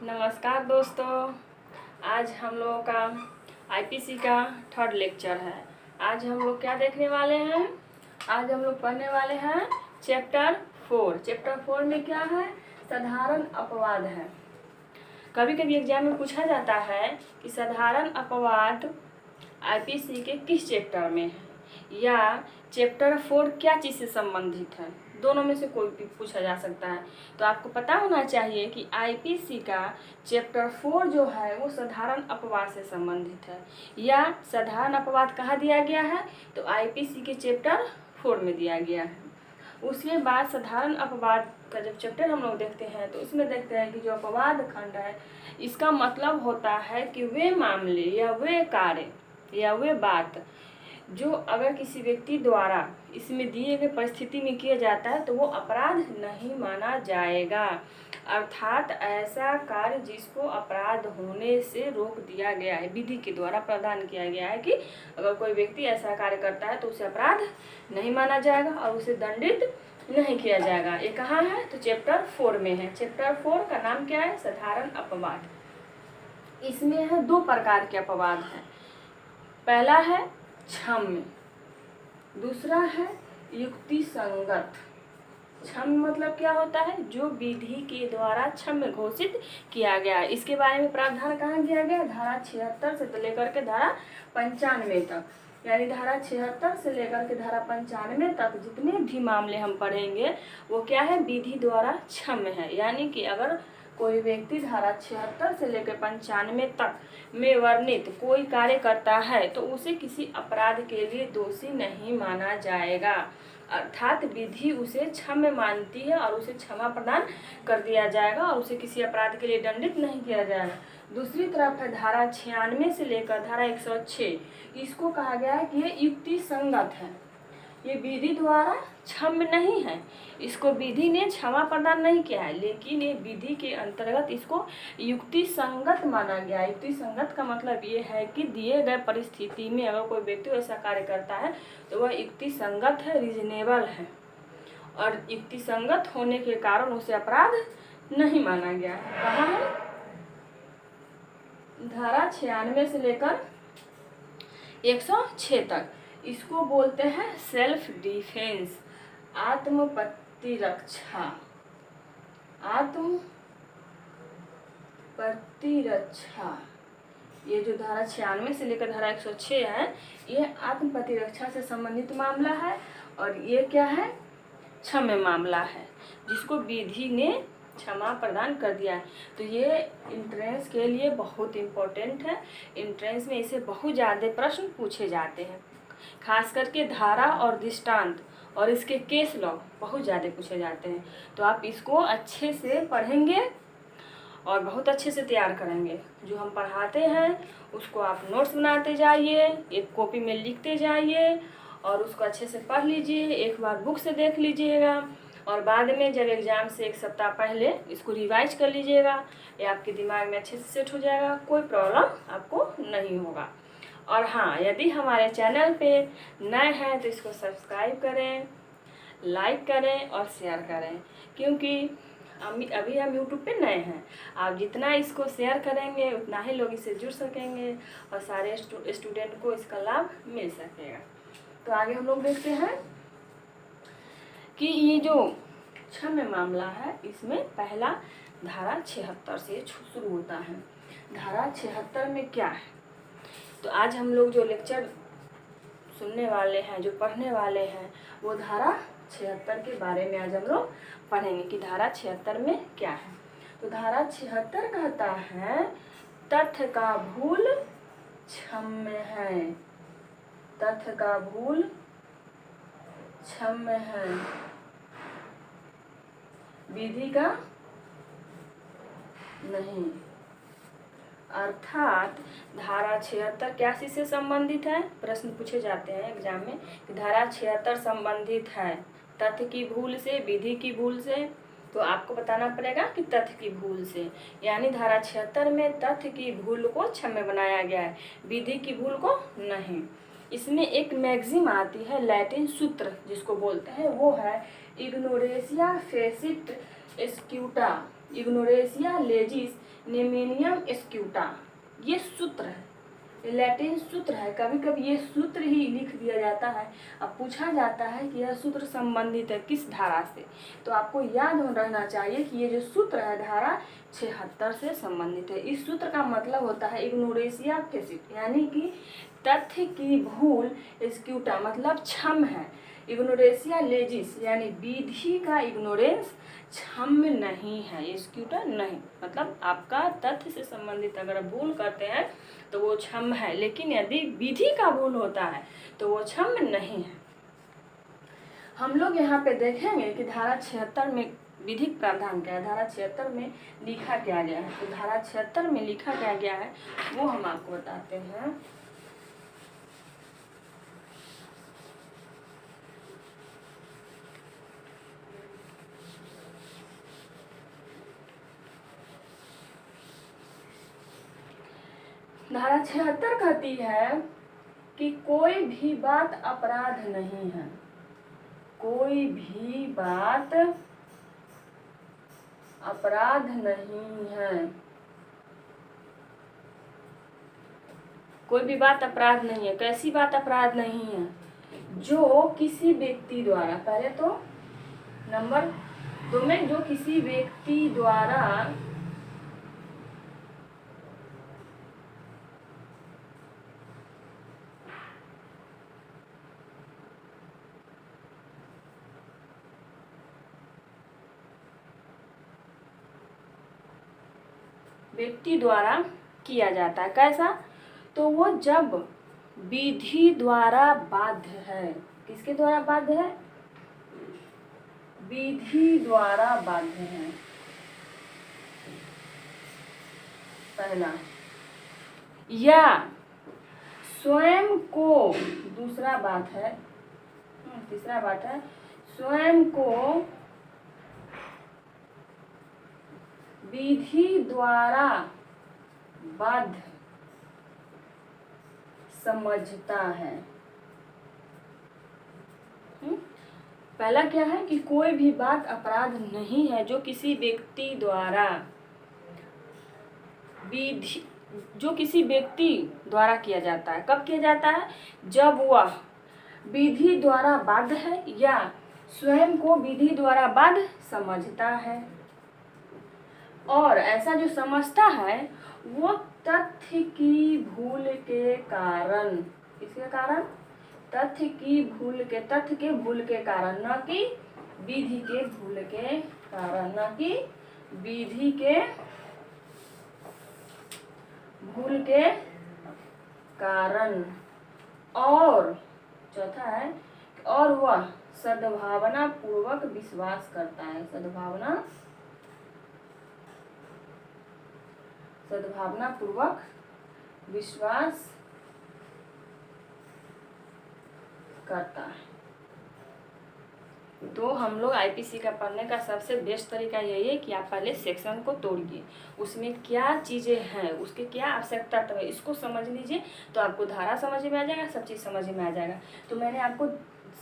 नमस्कार दोस्तों। आज हम लोगों का आईपीसी का थर्ड लेक्चर है। आज हम लोग क्या देखने वाले हैं? आज हम लोग पढ़ने वाले हैं चैप्टर 4। चैप्टर 4 में क्या है? साधारण अपवाद है। कभी कभी एग्जाम में पूछा जाता है कि साधारण अपवाद आईपीसी के किस चैप्टर में है या चैप्टर 4 क्या चीज़ से संबंधित है। दोनों में से कोई भी पूछा जा सकता है। तो आपको पता होना चाहिए कि आईपीसी का चैप्टर 4 जो है वो साधारण अपवाद से संबंधित है या साधारण अपवाद कहाँ दिया गया है, तो आईपीसी के चैप्टर 4 में दिया गया है। उसके बाद साधारण अपवाद का जब चैप्टर हम लोग देखते हैं तो इसमें देखते हैं कि जो अपवाद खंड है इसका मतलब होता है कि वे मामले या वे कार्य या वे बात जो अगर किसी व्यक्ति द्वारा इसमें दिए गए परिस्थिति में किया जाता है तो वो अपराध नहीं माना जाएगा। अर्थात ऐसा कार्य जिसको अपराध होने से रोक दिया गया है, विधि के द्वारा प्रदान किया गया है कि अगर कोई व्यक्ति ऐसा कार्य करता है तो उसे अपराध नहीं माना जाएगा और उसे दंडित नहीं किया जाएगा। ये कहाँ है? तो चैप्टर 4 में है। चैप्टर 4 का नाम क्या है? साधारण अपवाद। इसमें है 2 प्रकार के अपवाद हैं। पहला है क्षम्य, दूसरा है युक्ति संगत। क्षम्य मतलब क्या होता है? जो विधि के द्वारा क्षम्य घोषित किया गया है। इसके बारे में प्रावधान कहाँ किया गया? धारा 76 से लेकर के धारा 95 तक। यानी धारा 76 से लेकर के धारा 95 तक जितने भी मामले हम पढ़ेंगे वो क्या है? विधि द्वारा क्षम्य है। यानी कि अगर कोई व्यक्ति धारा 76 से लेकर 95 तक में वर्णित कोई कार्य करता है तो उसे किसी अपराध के लिए दोषी नहीं माना जाएगा। अर्थात विधि उसे क्षम्य मानती है और उसे क्षमा प्रदान कर दिया जाएगा और उसे किसी अपराध के लिए दंडित नहीं किया जाएगा। दूसरी तरफ है धारा 96 से लेकर धारा 106। इसको कहा गया है कि ये युक्ति संगत है। ये विधि द्वारा क्षम्य नहीं है, इसको विधि ने क्षमा प्रदान नहीं किया है, लेकिन ये विधि के अंतर्गत इसको युक्ति संगत माना गया है। युक्ति संगत का मतलब ये है कि दिए गए परिस्थिति में अगर कोई व्यक्ति ऐसा कार्य करता है तो वह युक्ति संगत है, रीजनेबल है, और युक्ति संगत होने के कारण उसे अपराध नहीं माना गया है। कहाँ है? धारा 96 से लेकर 106 तक। इसको बोलते हैं सेल्फ डिफेंस, आत्म प्रतिरक्षा। आत्म प्रतिरक्षा ये जो धारा 96 से लेकर धारा 106 है ये आत्म प्रतिरक्षा से संबंधित मामला है और ये क्या है? क्षम्य मामला है जिसको विधि ने क्षमा प्रदान कर दिया है। तो ये इंट्रेंस के लिए बहुत इम्पोर्टेंट है। इंट्रेंस में इसे बहुत ज़्यादा प्रश्न पूछे जाते हैं, खास करके धारा और दृष्टांत और इसके केस लॉ बहुत ज़्यादा पूछे जाते हैं। तो आप इसको अच्छे से पढ़ेंगे और बहुत अच्छे से तैयार करेंगे। जो हम पढ़ाते हैं उसको आप नोट्स बनाते जाइए, एक कॉपी में लिखते जाइए और उसको अच्छे से पढ़ लीजिए। एक बार बुक से देख लीजिएगा और बाद में जब एग्ज़ाम से 1 सप्ताह पहले इसको रिवाइज कर लीजिएगा। ये आपके दिमाग में अच्छे से सेट हो जाएगा, कोई प्रॉब्लम आपको नहीं होगा। और हाँ, यदि हमारे चैनल पे नए हैं तो इसको सब्सक्राइब करें, लाइक करें और शेयर करें, क्योंकि अभी हम यूट्यूब पे नए हैं। आप जितना इसको शेयर करेंगे उतना ही लोग इससे जुड़ सकेंगे और सारे स्टूडेंट को इसका लाभ मिल सकेगा। तो आगे हम लोग देखते हैं कि ये जो क्षम्य मामला है इसमें पहला धारा 76 से शुरू होता है। धारा 76 में क्या है? तो आज हम लोग जो लेक्चर सुनने वाले हैं, जो पढ़ने वाले हैं, वो धारा 76 के बारे में आज हम लोग पढ़ेंगे कि धारा 76 में क्या है। तो धारा 76 कहता है तथ्य का भूल क्षम्य है। तथ्य का भूल क्षम्य है, विधि का नहीं। अर्थात धारा 76 क्या चीज से संबंधित है? प्रश्न पूछे जाते हैं एग्जाम में कि धारा 76 संबंधित है तथ्य की भूल से, विधि की भूल से। तो आपको बताना पड़ेगा कि तथ्य की भूल से, यानी धारा 76 में तथ्य की भूल को क्षम्य बनाया गया है, विधि की भूल को नहीं। इसमें एक मैक्सिम आती है, लैटिन सूत्र जिसको बोलते हैं, वो है इग्नोरेंसिया फेसिट एक्सक्यूटा। इग्नोरेसिया लेजिस नेमेनियम स्क्यूटा। ये सूत्र है, लैटिन सूत्र है। कभी कभी ये सूत्र ही लिख दिया जाता है। अब पूछा जाता है कि यह सूत्र संबंधित है किस धारा से, तो आपको याद रहना चाहिए कि ये जो सूत्र है धारा 76 से संबंधित है। इस सूत्र का मतलब होता है इग्नोरेसिया फेसिट, यानी कि तथ्य की भूल, स्क्यूटा मतलब क्षम है, इग्नोरेसिया लेजिस यानी विधि का इग्नोरेंस क्षम नहीं है, स्क्यूटा नहीं, मतलब आपका तथ्य से संबंधित अगर भूल करते हैं तो वो क्षम है, लेकिन यदि विधि का भूल होता है तो वो क्षम नहीं है। हम लोग यहाँ पे देखेंगे कि धारा 76 में विधिक प्रावधान क्या है, धारा 76 में लिखा क्या गया है। तो धारा 76 में लिखा क्या गया है वो हम आपको बताते हैं। धारा 76 कहती है कि कोई भी बात अपराध नहीं है, कोई भी बात अपराध नहीं है, कोई भी बात अपराध नहीं है। कैसी बात अपराध नहीं है? जो किसी व्यक्ति द्वारा, पहले तो नंबर 2 में, जो किसी व्यक्ति द्वारा किया जाता है। कैसा? तो वो जब विधि द्वारा बाध्य है। किसके द्वारा बाध्य है? विधि द्वारा बाध्य है, पहला। या स्वयं को, दूसरा बात है, तीसरा बात है, स्वयं को विधि द्वारा बाध्य समझता है। पहला क्या है कि कोई भी बात अपराध नहीं है जो किसी व्यक्ति द्वारा विधि, जो किसी व्यक्ति द्वारा किया जाता है। कब किया जाता है? जब वह विधि द्वारा बाध्य है या स्वयं को विधि द्वारा बाध्य समझता है। और ऐसा जो समझता है वो तथ्य की भूल के कारण, किसके कारण? तथ्य की भूल के, तथ्य के भूल के कारण, न कि विधि के भूल के कारण, न कि विधि के भूल के कारण। और चौथा है, और वह सद्भावना पूर्वक विश्वास करता है, सद्भावना पूर्वक विश्वास करता है। तो हम लोग आईपीसी का पढ़ने का सबसे बेस्ट तरीका यही है कि आप पहले सेक्शन को तोड़िए, उसमें क्या चीज़ें हैं, उसके क्या आवश्यकता है, इसको समझ लीजिए तो आपको धारा समझ में आ जाएगा, सब चीज़ समझ में आ जाएगा। तो मैंने आपको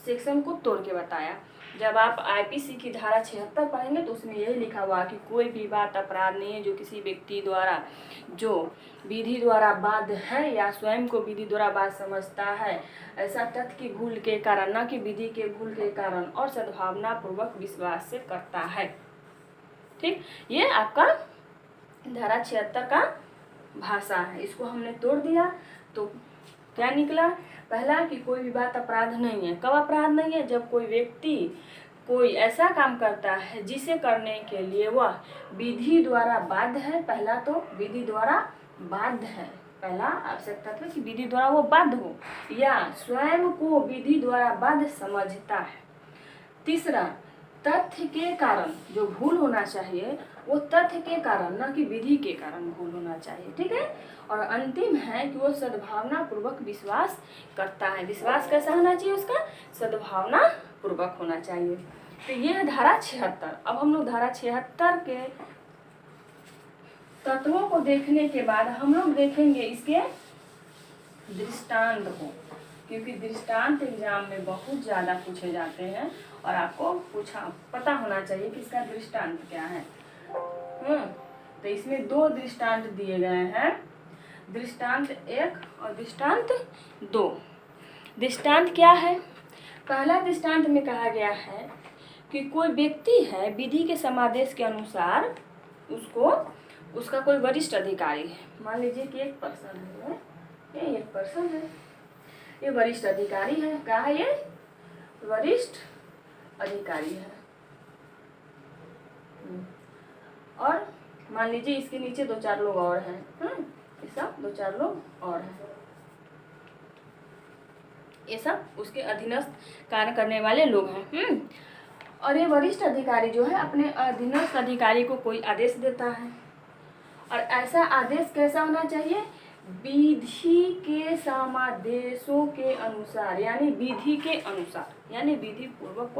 सेक्शन को तोड़ के बताया। जब आप आईपीसी की धारा 76 पढ़ेंगे तो उसमें यही लिखा हुआ कि कोई भी बात अपराध नहीं है जो किसी व्यक्ति द्वारा, जो विधि द्वारा बाध्य है या स्वयं को विधि द्वारा बाध्य समझता है, ऐसा तथ्य की भूल के कारण, न कि विधि के भूल के कारण, और सद्भावना पूर्वक विश्वास से करता है। ठीक, ये आपका धारा 76 का भाषा है। इसको हमने तोड़ दिया तो क्या निकला? पहला कि कोई भी बात अपराध नहीं है। कब अपराध नहीं है? जब कोई व्यक्ति कोई ऐसा काम करता है जिसे करने के लिए वह विधि द्वारा बाध्य है। पहला तो विधि द्वारा बाध्य है, पहला आवश्यकता था कि विधि द्वारा वो बाध्य हो, या स्वयं को विधि द्वारा बाध्य समझता है। तीसरा, तथ्य के कारण जो भूल होना चाहिए वो तथ्य के कारण, न कि विधि के कारण भूल होना चाहिए। ठीक है। और अंतिम है कि वो सद्भावना पूर्वक विश्वास करता है। विश्वास कैसा होना चाहिए? उसका सद्भावना पूर्वक होना चाहिए। तो ये है धारा 76। अब हम लोग धारा 76 के तत्वों को देखने के बाद हम लोग देखेंगे इसके दृष्टांत को, क्योंकि दृष्टांत एग्जाम में बहुत ज़्यादा पूछे जाते हैं और आपको पता होना चाहिए कि इसका दृष्टांत क्या है। इसमें दो दृष्टांत दिए गए हैं, दृष्टांत 1 और दृष्टांत 2। दृष्टांत क्या है? पहला दृष्टांत में कहा गया है कि कोई व्यक्ति है, विधि के समादेश के अनुसार उसका कोई वरिष्ठ अधिकारी है। मान लीजिए कि एक पर्सन है, ये एक पर्सन है, ये वरिष्ठ अधिकारी है। क्या है ये? वरिष्ठ अधिकारी है। और मान लीजिए इसके नीचे 2-4 लोग और हैं, ये सब 2-4 लोग और हैं, ये सब उसके अधीनस्थ कार्य करने वाले लोग हैं। और ये वरिष्ठ अधिकारी जो है अपने अधीनस्थ अधिकारी को कोई आदेश देता है, और ऐसा आदेश कैसा होना चाहिए? विधि के समादेशों के अनुसार, यानी विधि के अनुसार, यानी विधि पूर्वक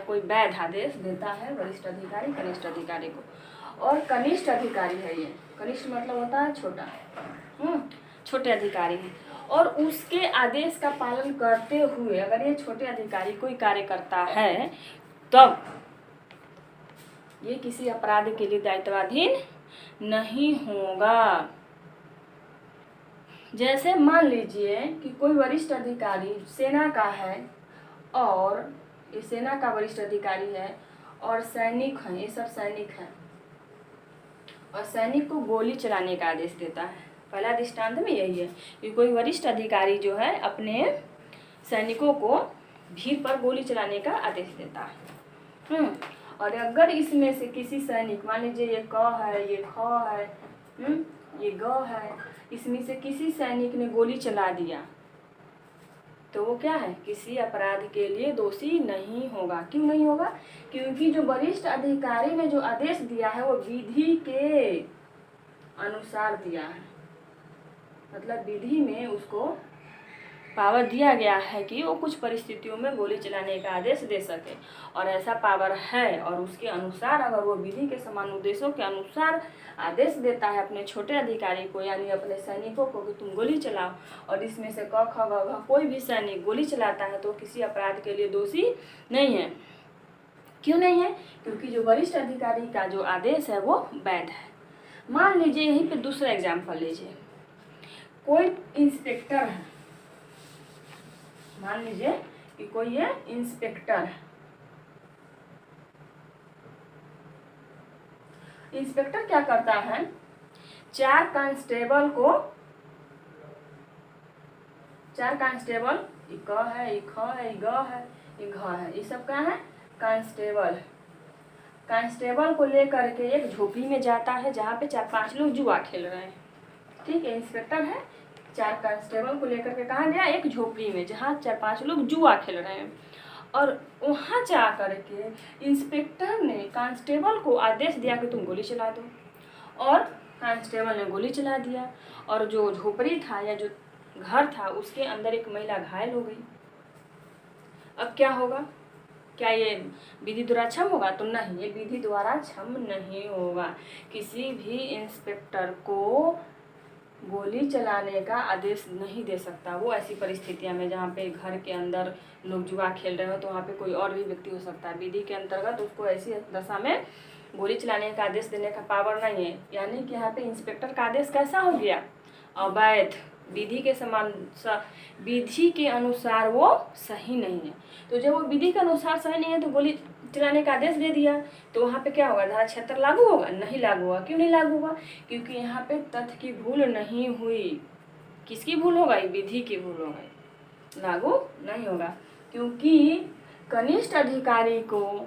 कोई वैध आदेश देता है वरिष्ठ अधिकारी कनिष्ठ अधिकारी को। और कनिष्ठ अधिकारी है ये, कनिष्ठ मतलब होता है छोटा, छोटे अधिकारी है। और उसके आदेश का पालन करते हुए अगर ये छोटे अधिकारी कोई कार्य करता है तब ये किसी अपराध के लिए दायित्वाधीन नहीं होगा। जैसे मान लीजिए कि कोई वरिष्ठ अधिकारी सेना का है, और ये सेना का वरिष्ठ अधिकारी है और सैनिक हैं, ये सब सैनिक हैं, और सैनिक को गोली चलाने का आदेश देता है। पहला दृष्टांत में यही है कि कोई वरिष्ठ अधिकारी जो है अपने सैनिकों को भीड़ पर गोली चलाने का आदेश देता है। और अगर इसमें से किसी सैनिक, मान लीजिए ये क है, ये ख है, ये ग है, इसमें से किसी सैनिक ने गोली चला दिया तो वो क्या है? किसी अपराध के लिए दोषी नहीं होगा। क्यों नहीं होगा? क्योंकि जो वरिष्ठ अधिकारी ने जो आदेश दिया है वो विधि के अनुसार दिया है, मतलब विधि में उसको पावर दिया गया है कि वो कुछ परिस्थितियों में गोली चलाने का आदेश दे सके, और ऐसा पावर है। और उसके अनुसार अगर वो विधि के समान उद्देश्यों के अनुसार आदेश देता है अपने छोटे अधिकारी को, यानी अपने सैनिकों को, कि तुम गोली चलाओ, और इसमें से क ख ग घ कोई भी सैनिक गोली चलाता है तो किसी अपराध के लिए दोषी नहीं है। क्यों नहीं है? क्योंकि जो वरिष्ठ अधिकारी का जो आदेश है वो वैध है। मान लीजिए यहीं पे दूसरा एग्जाम्पल लीजिए, कोई इंस्पेक्टर है, मान लीजिए कि कोई ये इंस्पेक्टर है। इंस्पेक्टर क्या करता है? 4 कांस्टेबल, ये क है, ये ख है, ये ग है, ये घ है, ये सब क्या है? कांस्टेबल को लेकर के एक झोपड़ी में जाता है जहाँ पे 4-5 लोग जुआ खेल रहे हैं। ठीक है, इंस्पेक्टर है, 4 कांस्टेबल को लेकर के कहाँ गया? एक झोपड़ी में जहाँ 4-5 लोग जुआ खेल रहे हैं। और वहाँ जा कर के इंस्पेक्टर ने कांस्टेबल को आदेश दिया कि तुम गोली चला दो, और कांस्टेबल ने गोली चला दिया, और जो झोपड़ी था या जो घर था उसके अंदर एक महिला घायल हो गई। अब क्या होगा? क्या ये विधि द्वारा क्षम होगा? तो नहीं, ये विधि द्वारा क्षम नहीं होगा। किसी भी इंस्पेक्टर को गोली चलाने का आदेश नहीं दे सकता वो ऐसी परिस्थितियों में जहाँ पे घर के अंदर लोग जुआ खेल रहे हो, तो वहाँ पे कोई और भी व्यक्ति हो सकता है। विधि के अंतर्गत उसको ऐसी दशा में गोली चलाने का आदेश देने का पावर नहीं है। यानी कि यहाँ पे इंस्पेक्टर का आदेश कैसा हो गया? अवैध, विधि के समान, विधि के अनुसार वो सही नहीं है। तो जब वो विधि के अनुसार सही नहीं है तो गोली चलाने का आदेश दे दिया, तो वहाँ पे क्या होगा? धारा 76 लागू होगा? नहीं लागू होगा। क्यों नहीं लागू होगा? क्योंकि यहाँ पे तथ्य की भूल नहीं हुई। किसकी भूल होगा? विधि की भूल होगा, लागू नहीं होगा। क्योंकि कनिष्ठ अधिकारी को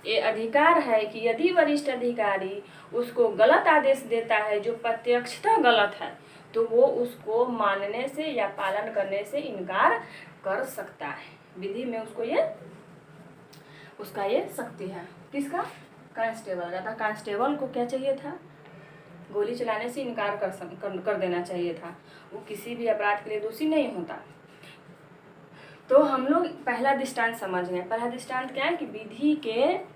ये अधिकार है कि यदि वरिष्ठ अधिकारी उसको गलत आदेश देता है जो प्रत्यक्षतः गलत है, तो वो उसको मानने से या पालन करने से इनकार कर सकता है। विधि में उसका ये शक्ति है। किसका? कांस्टेबल का। था कांस्टेबल को क्या चाहिए था? गोली चलाने से इनकार कर देना चाहिए था। वो किसी भी अपराध के लिए दोषी नहीं होता। तो हम लोग पहला दृष्टांत समझ गए। पहला दृष्टांत क्या है कि विधि के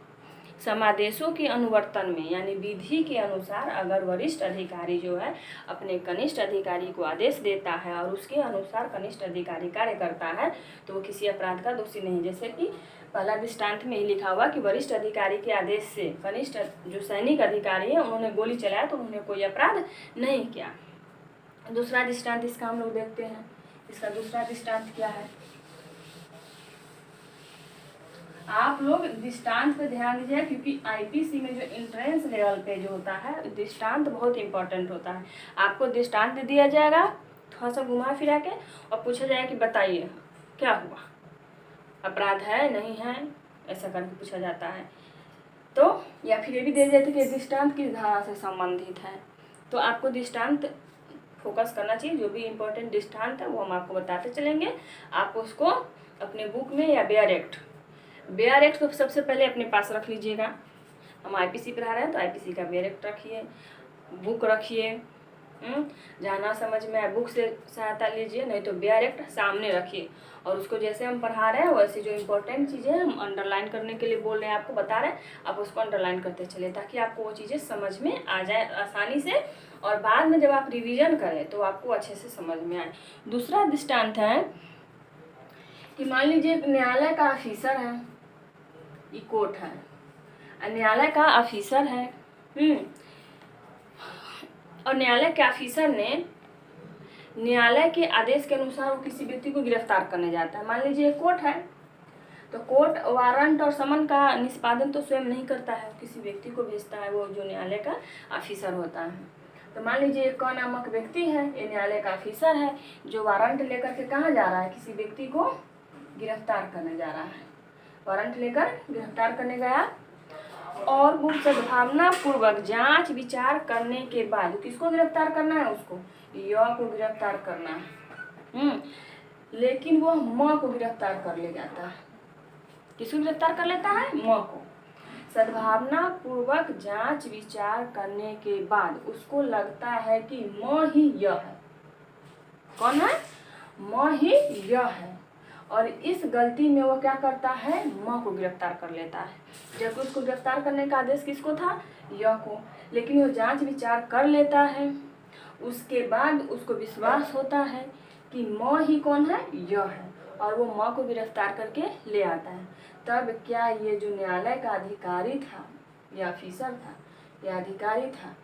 समादेशों के अनुवर्तन में, यानी विधि के अनुसार अगर वरिष्ठ अधिकारी जो है अपने कनिष्ठ अधिकारी को आदेश देता है और उसके अनुसार कनिष्ठ अधिकारी कार्य करता है तो वो किसी अपराध का दोषी नहीं। जैसे कि पहला दृष्टांत में ही लिखा हुआ कि वरिष्ठ अधिकारी के आदेश से कनिष्ठ जो सैनिक अधिकारी है उन्होंने गोली चलाया तो उन्होंने कोई अपराध नहीं किया। दूसरा दृष्टांत इसका हम लोग देखते हैं। इसका दूसरा दृष्टांत क्या है, आप लोग दृष्टांत पे ध्यान दीजिए, क्योंकि आईपीसी में जो एंट्रेंस लेवल पे जो होता है दृष्टांत बहुत इंपॉर्टेंट होता है। आपको दृष्टांत दिया जाएगा थोड़ा सा घुमा फिरा के और पूछा जाएगा कि बताइए क्या हुआ, अपराध है नहीं है, ऐसा करके पूछा जाता है। तो या फिर ये भी दे देते कि दृष्टांत किस धारा से संबंधित है। तो आपको दृष्टांत फोकस करना चाहिए, जो भी इम्पोर्टेंट दृष्टांत है वो हम आपको बताते चलेंगे। आप उसको अपने बुक में या बेयर एक्ट को सबसे पहले अपने पास रख लीजिएगा। हम आईपीसी पढ़ा रहे हैं तो आईपीसी का बेयर एक्ट रखिए, बुक रखिए। जहाँ ना समझ में आए बुक से सहायता लीजिए, नहीं तो बेयर एक्ट सामने रखिए और उसको जैसे हम पढ़ा रहे हैं वैसे जो इम्पोर्टेंट चीज़ें हम अंडरलाइन करने के लिए बोल रहे हैं, आपको बता रहे हैं, आप उसको अंडरलाइन करते चले ताकि आपको वो चीज़ें समझ में आ जाए आसानी से, और बाद में जब आप रिवीजन करें तो आपको अच्छे से समझ में आए। दूसरा दृष्टांत है कि मान लीजिए एक न्यायालय का ऑफिसर है, ये कोर्ट है, न्यायालय का ऑफिसर है और न्यायालय के ऑफिसर ने न्यायालय के आदेश के अनुसार वो किसी व्यक्ति को गिरफ्तार करने जाता है। मान लीजिए कोर्ट है तो कोर्ट वारंट और समन का निष्पादन तो स्वयं नहीं करता है, किसी व्यक्ति को भेजता है, वो जो न्यायालय का ऑफिसर होता है। तो मान लीजिए एक क नामक व्यक्ति है, ये न्यायालय का ऑफिसर है जो वारंट लेकर के कहाँ जा रहा है, किसी व्यक्ति को गिरफ्तार करने जा रहा है। वारंट लेकर गिरफ्तार करने गया और वो सद्भावना पूर्वक जांच विचार करने के बाद किसको गिरफ्तार करना है, उसको य को गिरफ्तार करना है। लेकिन वो म को गिरफ्तार कर ले जाता है। किसको गिरफ्तार कर लेता है, म को। सद्भावना पूर्वक जांच विचार करने के बाद उसको लगता है कि म ही यह है। कौन है, म ही यह है, और इस गलती में वो क्या करता है, म को गिरफ्तार कर लेता है। जबकि उसको गिरफ्तार करने का आदेश किसको था, य को, लेकिन वो जांच विचार कर लेता है। उसके बाद उसको विश्वास होता है कि म ही कौन है, यह है, और वो म को गिरफ्तार करके ले आता है। तब क्या ये जो न्यायालय का अधिकारी था या ऑफिसर था या अधिकारी था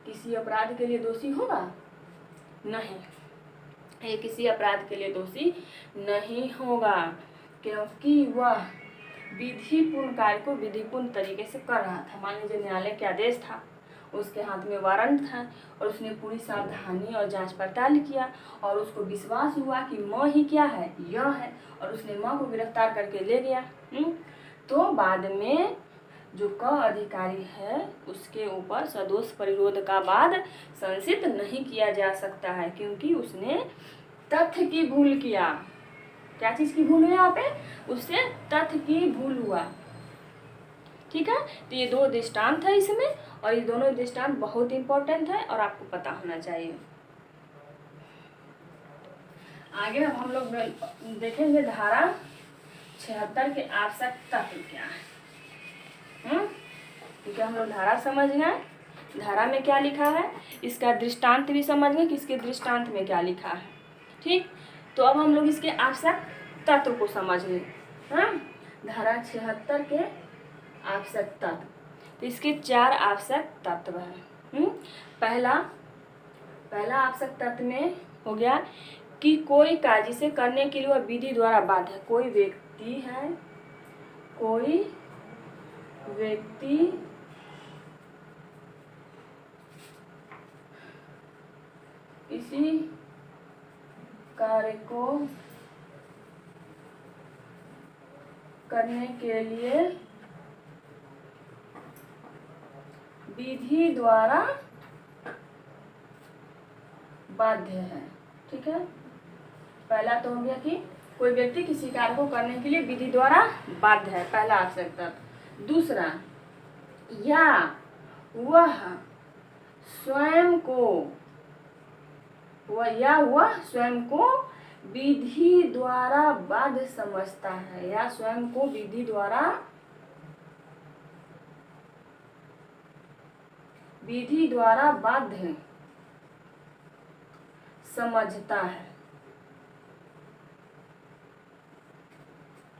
किसी अपराध के लिए दोषी होगा, नहीं, ये किसी अपराध के लिए दोषी नहीं होगा, क्योंकि वह विधिपूर्ण कार्य को विधिपूर्ण तरीके से कर रहा था। मान लीजिए न्यायालय के आदेश था, उसके हाथ में वारंट था और उसने पूरी सावधानी और जांच पड़ताल किया और उसको विश्वास हुआ कि म ही क्या है, यह है, और उसने म को गिरफ्तार करके ले गया। तो बाद में जो क अधिकारी है उसके ऊपर सदोष परिरोध का वाद संसित नहीं किया जा सकता है, क्योंकि उसने तथ्य की भूल किया। क्या चीज की भूल हुई यहाँ पे, उससे तथ्य की भूल हुआ। ठीक है, तो ये दो दृष्टांत है इसमें, और ये दोनों दृष्टांत बहुत इंपॉर्टेंट है और आपको पता होना चाहिए। आगे अब हम लोग देखेंगे धारा 76 के आवश्यक तत्व क्या है। ठीक है, हम लोग धारा समझ गए, धारा में क्या लिखा है, इसका दृष्टांत भी समझ गए कि इसके दृष्टांत में क्या लिखा है। ठीक, तो अब हम लोग इसके आवश्यक तत्व को समझ लें। धारा 76 के आवश्यक तत्व, तो इसके 4 आवश्यक तत्व हैं। पहला आवश्यक तत्व में हो गया कि कोई कार्य जिसे करने के लिए वह विधि द्वारा बाध्य है। कोई व्यक्ति है, कोई व्यक्ति किसी कार्य को करने के लिए विधि द्वारा बाध्य है। ठीक है, पहला तो हो गया कि कोई व्यक्ति किसी कार्य को करने के लिए विधि द्वारा बाध्य है, पहला आवश्यक तत्व। दूसरा, या वह स्वयं को विधि द्वारा बाध्य समझता है, या स्वयं को विधि द्वारा बाध्य समझता है।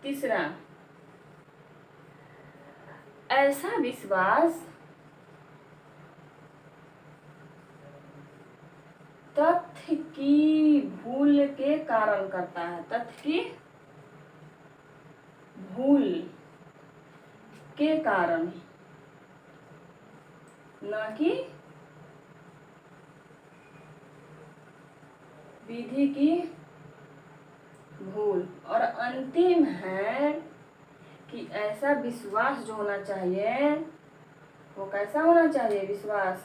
तीसरा, ऐसा विश्वास तथ्य की भूल के कारण करता है, तथ्य की भूल के कारण, न कि विधि की भूल। और अंतिम है कि ऐसा विश्वास जो होना चाहिए वो कैसा होना चाहिए, विश्वास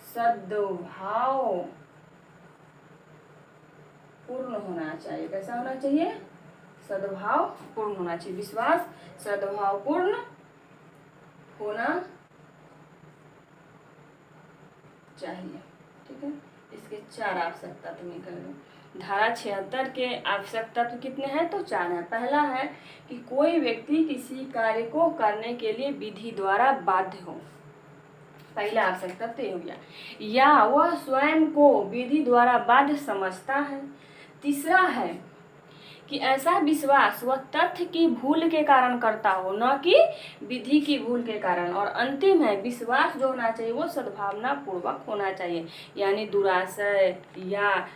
सद्भाव पूर्ण होना चाहिए। कैसा होना चाहिए, सद्भाव पूर्ण होना चाहिए। विश्वास सद्भाव पूर्ण होना चाहिए। ठीक है, इसके 4 आवश्यकता तुम्हें करना। धारा 76 के आवश्यक तत्व कितने हैं, तो 4 हैं। पहला है कि कोई व्यक्ति किसी कार्य को करने के लिए विधि द्वारा बाध्य हो, पहला आवश्यक तत्व हो गया, या वह स्वयं को विधि द्वारा बाध्य समझता है। तीसरा है कि ऐसा विश्वास वह तथ्य की भूल के कारण करता हो, न कि विधि की भूल के कारण। और अंतिम है, विश्वास जो होना चाहिए वो सद्भावना पूर्वक होना चाहिए, यानी दुराशय या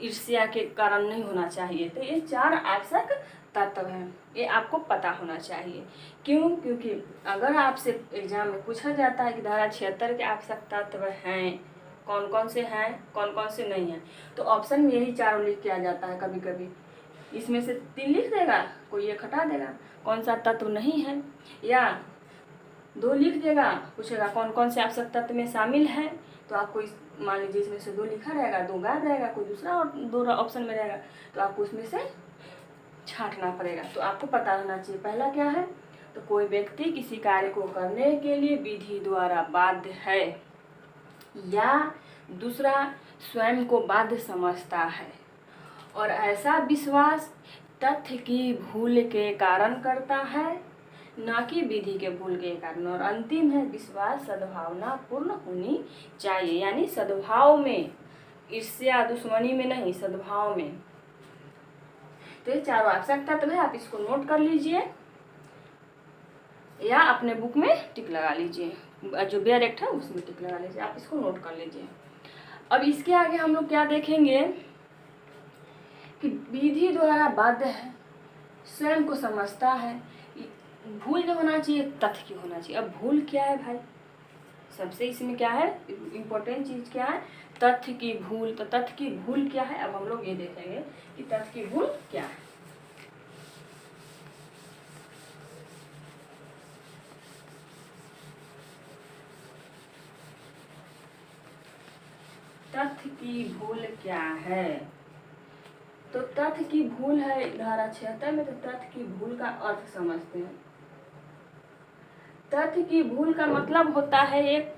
ईर्ष्या के कारण नहीं होना चाहिए। तो ये 4 आवश्यक तत्व हैं, ये आपको पता होना चाहिए। क्यों, क्योंकि अगर आपसे एग्जाम में पूछा जाता है कि धारा 76 के आवश्यक तत्व हैं, कौन कौन से हैं, कौन कौन से नहीं हैं, तो ऑप्शन में यही 4 लिख के आ जाता है। कभी कभी इसमें से 3 लिख देगा, कोई एक हटा देगा, कौन सा तत्व नहीं है, या 2 लिख देगा, पूछेगा कौन कौन से आवश्यक तत्व में शामिल है, तो आपको मान लीजिए इसमें से 2 लिखा रहेगा, 2 गायब रहेगा, कोई दूसरा और 2 ऑप्शन में रहेगा, तो आपको उसमें से छांटना पड़ेगा। तो आपको पता होना चाहिए पहला क्या है, तो कोई व्यक्ति किसी कार्य को करने के लिए विधि द्वारा बाध्य है, या दूसरा स्वयं को बाध्य समझता है, और ऐसा विश्वास तथ्य की भूल के कारण करता है, न कि विधि के भूल के कारण। और अंतिम है, विश्वास सद्भावना पूर्ण होनी चाहिए, यानी सद्भाव में, ईर्ष्या दुश्मनी में नहीं, सद्भाव में। तो ये 4 आवश्यक तत्व है, आप इसको नोट कर लीजिए या अपने बुक में टिक लगा लीजिए, जो डायरेक्ट है उसमें टिक लगा लीजिए, आप इसको नोट कर लीजिए। अब इसके आगे हम लोग क्या देखेंगे कि विधि द्वारा बाध्य है, स्वयं को समझता है, भूल जो होना चाहिए तथ्य की होना चाहिए। अब भूल क्या है भाई, सबसे इसमें क्या है, इम्पोर्टेंट चीज़ क्या है, तथ्य की भूल। तो तथ्य की भूल क्या है, अब हम लोग ये देखेंगे कि तथ्य की भूल क्या है। तथ्य की भूल क्या है, तो तथ्य की भूल है धारा 76 में। तो तथ्य की भूल का अर्थ समझते हैं। तथ्य की भूल का मतलब होता है एक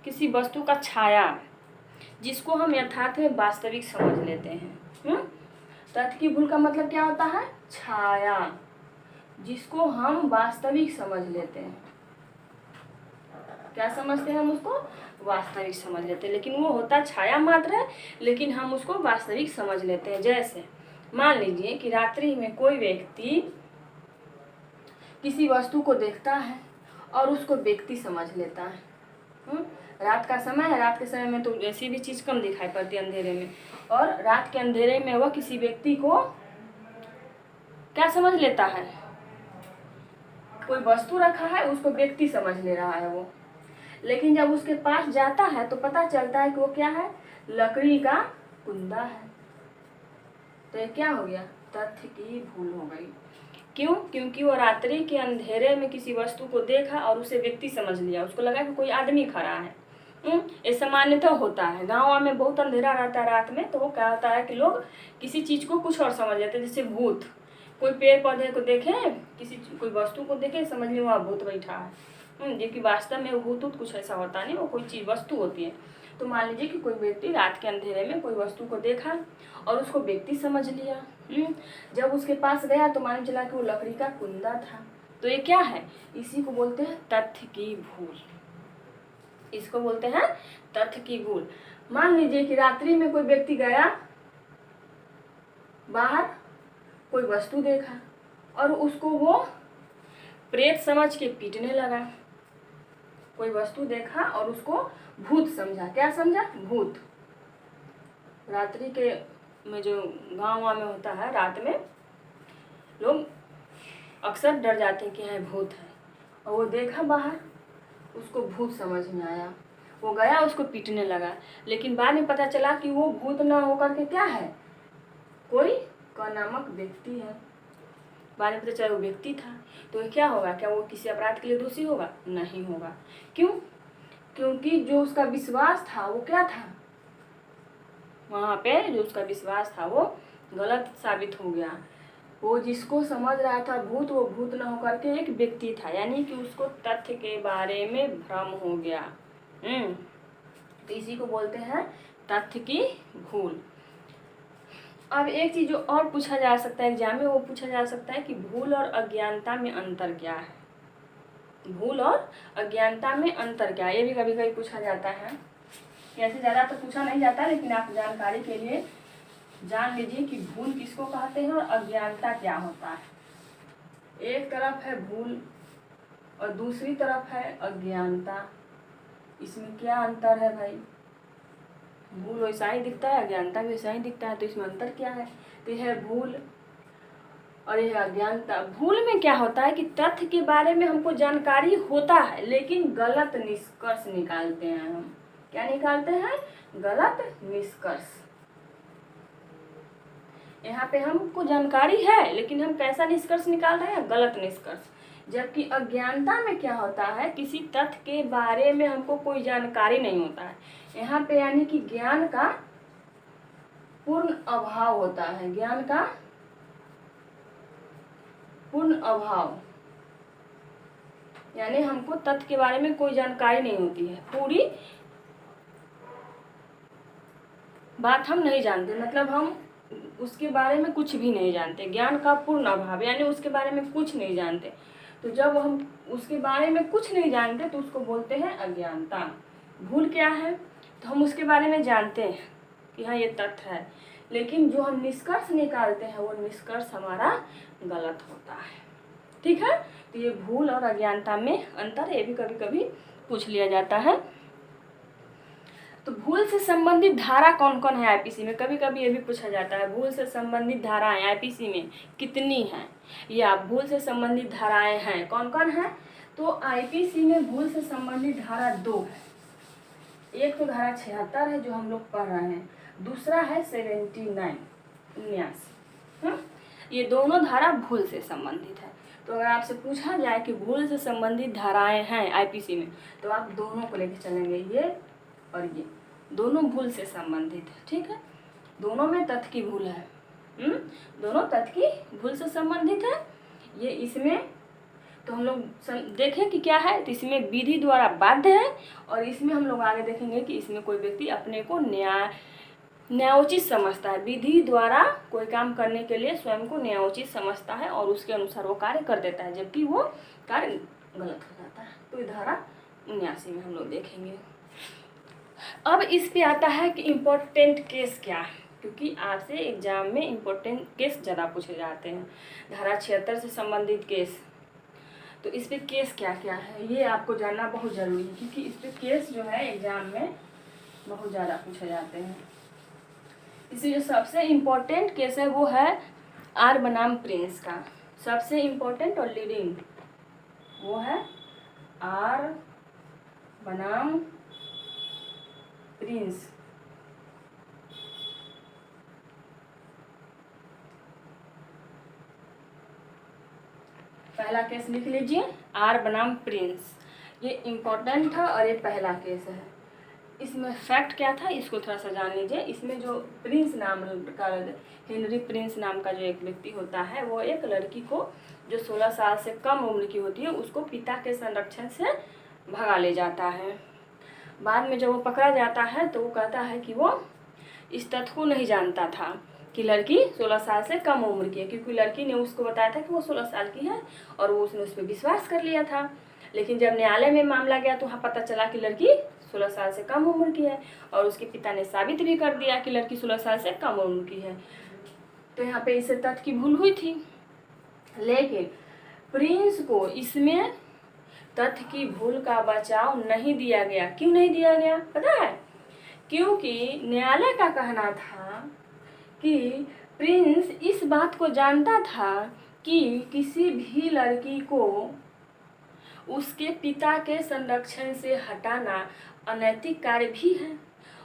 किसी वस्तु का छाया, जिसको हम यथार्थ में वास्तविक समझ लेते हैं। तथ्य की भूल का मतलब क्या होता है, छाया, जिसको हम वास्तविक समझ लेते हैं। क्या समझते हैं हम उसको, वास्तविक समझ लेते हैं, लेकिन वो होता छाया मात्र है, लेकिन हम उसको वास्तविक समझ लेते हैं। जैसे मान लीजिए कि रात्रि में कोई व्यक्ति किसी वस्तु को देखता है और उसको व्यक्ति समझ लेता है। रात का समय है, रात के समय में तो ऐसी भी चीज़ कम दिखाई पड़ती है अंधेरे में, और रात के अंधेरे में वह किसी व्यक्ति को क्या समझ लेता है, कोई वस्तु रखा है उसको व्यक्ति समझ ले रहा है वो, लेकिन जब उसके पास जाता है तो पता चलता है कि वो क्या है, लकड़ी का कुंदा है। तो ये क्या हो गया, तथ्य की भूल हो गई। क्यों, क्योंकि वो रात्रि के अंधेरे में किसी वस्तु को देखा और उसे व्यक्ति समझ लिया, उसको लगा कि कोई आदमी खड़ा है। ये सामान्यतः होता है, गाँव में बहुत अंधेरा रहता है रात में, तो वो क्या होता है कि लोग किसी चीज़ को कुछ और समझ लेते हैं, जैसे भूत, कोई पेड़ पौधे को देखे, कोई वस्तु को देखे, समझ लिया वहाँ भूत बैठा है, जबकि वास्तव में भूत कुछ ऐसा होता नहीं, वो कोई चीज़ वस्तु होती है। तो मान लीजिए कि कोई व्यक्ति रात के अंधेरे में कोई वस्तु को देखा और उसको व्यक्ति समझ लिया। जब उसके पास गया तो मालूम चला कि वो लकड़ी का कुंदा था। तो ये क्या है, इसी को बोलते हैं तथ्य की भूल, इसको बोलते हैं तथ्य की भूल। मान लीजिए कि रात्रि में कोई व्यक्ति गया बाहर, कोई वस्तु देखा और उसको वो प्रेत समझ के पीटने लगा। कोई वस्तु देखा और उसको भूत समझा। क्या समझा? भूत। रात्रि के में जो गाँव में होता है, रात में लोग अक्सर डर जाते हैं कि यहाँ भूत है, और वो देखा बाहर, उसको भूत समझ में आया, वो गया उसको पीटने लगा। लेकिन बाद में पता चला कि वो भूत ना होकर के क्या है, कोई क नामक व्यक्ति है। बाद में पता चला वो व्यक्ति था। तो क्या होगा? क्या वो किसी अपराध के लिए दोषी होगा? नहीं होगा। क्यों? क्योंकि जो उसका विश्वास था वो क्या था, वहाँ पे जो उसका विश्वास था वो गलत साबित हो गया। वो जिसको समझ रहा था भूत, वो भूत न होकर के एक व्यक्ति था, यानी कि उसको तथ्य के बारे में भ्रम हो गया। तो इसी को बोलते हैं तथ्य की भूल। अब एक चीज जो और पूछा जा सकता है एग्जाम में, वो पूछा जा सकता है कि भूल और अज्ञानता में अंतर क्या है। भूल और अज्ञानता में अंतर क्या है, ये भी कभी कभी पूछा जाता है। ऐसे ज़्यादा तो पूछा नहीं जाता, लेकिन आप जानकारी के लिए जान लीजिए कि भूल किसको कहते हैं और अज्ञानता क्या होता है। एक तरफ है भूल और दूसरी तरफ है अज्ञानता। इसमें क्या अंतर है भाई? भूल वैसा ही दिखता है, अज्ञानता भी वैसा ही दिखता है, तो इसमें अंतर क्या है? तो यह है भूल और यह अज्ञानता। भूल में क्या होता है कि तथ्य के बारे में हमको जानकारी होता है, लेकिन गलत निष्कर्ष निकालते हैं हम। क्या निकालते हैं? गलत निष्कर्ष। यहाँ पे हमको जानकारी है, लेकिन हम कैसा निष्कर्ष निकाल रहे हैं? गलत निष्कर्ष। जबकि अज्ञानता में क्या होता है, किसी तथ्य के बारे में हमको कोई जानकारी नहीं होता है। यहाँ पे यानी कि ज्ञान का पूर्ण अभाव होता है, ज्ञान का पूर्ण अभाव, यानी हमको तथ्य के बारे में कोई जानकारी नहीं होती है, पूरी बात हम नहीं जानते, मतलब हम उसके बारे में कुछ भी नहीं जानते। ज्ञान का पूर्ण अभाव यानी उसके बारे में कुछ नहीं जानते। तो जब हम उसके बारे में कुछ नहीं जानते तो उसको बोलते हैं अज्ञानता। भूल क्या है? तो हम उसके बारे में जानते हैं कि हाँ ये तथ्य है, लेकिन जो हम निष्कर्ष निकालते हैं वो निष्कर्ष हमारा गलत होता है। ठीक है, तो ये भूल और अज्ञानता में अंतर, ये भी कभी कभी पूछ लिया जाता है। तो भूल से संबंधित धारा कौन कौन है आईपीसी में? कभी कभी ये भी पूछा जाता है, भूल से संबंधित धाराएं आईपीसी में कितनी हैं, या भूल से संबंधित धाराएं हैं कौन कौन है? तो आईपीसी में भूल से संबंधित धारा 2 है। एक तो धारा 76 है जो हम लोग पढ़ रहे हैं, दूसरा है 79 ये दोनों धारा भूल से संबंधित है। तो अगर आपसे पूछा जाए कि भूल से संबंधित धाराएं हैं आईपीसी में, तो आप दोनों को लेकर चलेंगे, ये और ये दोनों भूल से संबंधित है। ठीक है, दोनों में तथ्य की भूल है, दोनों तथ्य की भूल से संबंधित है। ये इसमें तो हम लोग देखें कि क्या है, तो इसमें विधि द्वारा बाध्य है, और इसमें हम लोग आगे देखेंगे कि इसमें कोई व्यक्ति अपने को न्यायोचित समझता है। विधि द्वारा कोई काम करने के लिए स्वयं को न्यायोचित समझता है और उसके अनुसार वो कार्य कर देता है, जबकि वो कार्य गलत हो जाता है। तो ये धारा 79 में हम लोग देखेंगे। अब इस पे आता है कि इम्पोर्टेंट केस क्या है, क्योंकि आपसे एग्जाम में इम्पोर्टेंट केस ज़्यादा पूछे जाते हैं। धारा 76 से संबंधित केस, तो इस पे केस क्या क्या है ये आपको जानना बहुत ज़रूरी है, क्योंकि इस पे केस जो है एग्जाम में बहुत ज़्यादा पूछे जाते हैं। इसलिए जो सबसे इम्पोर्टेंट केस है वो है आर बनाम प्रिंस का। सबसे इम्पोर्टेंट और लीडिंग वो है आर बनाम प्रिंस। पहला केस लिख लीजिए, आर बनाम प्रिंस। ये इम्पोर्टेंट था और ये पहला केस है। इसमें फैक्ट क्या था इसको थोड़ा सा जान लीजिए। इसमें जो प्रिंस नाम का, हेनरी प्रिंस नाम का जो एक व्यक्ति होता है, वो एक लड़की को जो 16 साल से कम उम्र की होती है उसको पिता के संरक्षण से भगा ले जाता है। बाद में जब वो पकड़ा जाता है तो वो कहता है कि वो इस तथ्य को नहीं जानता था कि लड़की 16 साल से कम उम्र की है, क्योंकि लड़की ने उसको बताया था कि वो 16 साल की है और वो उसने उस पर विश्वास कर लिया था। लेकिन जब न्यायालय में मामला गया तो वहाँ पता चला कि लड़की 16 साल से कम उम्र की है, और उसके पिता ने साबित भी कर दिया कि लड़की 16 साल से कम उम्र की है। तो यहाँ पे इससे तथ्य की भूल हुई थी। लेकिन प्रिंस को इसमें तथ्य की भूल का बचाव नहीं दिया गया। क्यों नहीं दिया गया पता है? क्योंकि न्यायालय का कहना था कि प्रिंस इस बात को जानता था कि किसी भी लड़की को उसके पिता के संरक्षण से हटाना अनैतिक कार्य भी है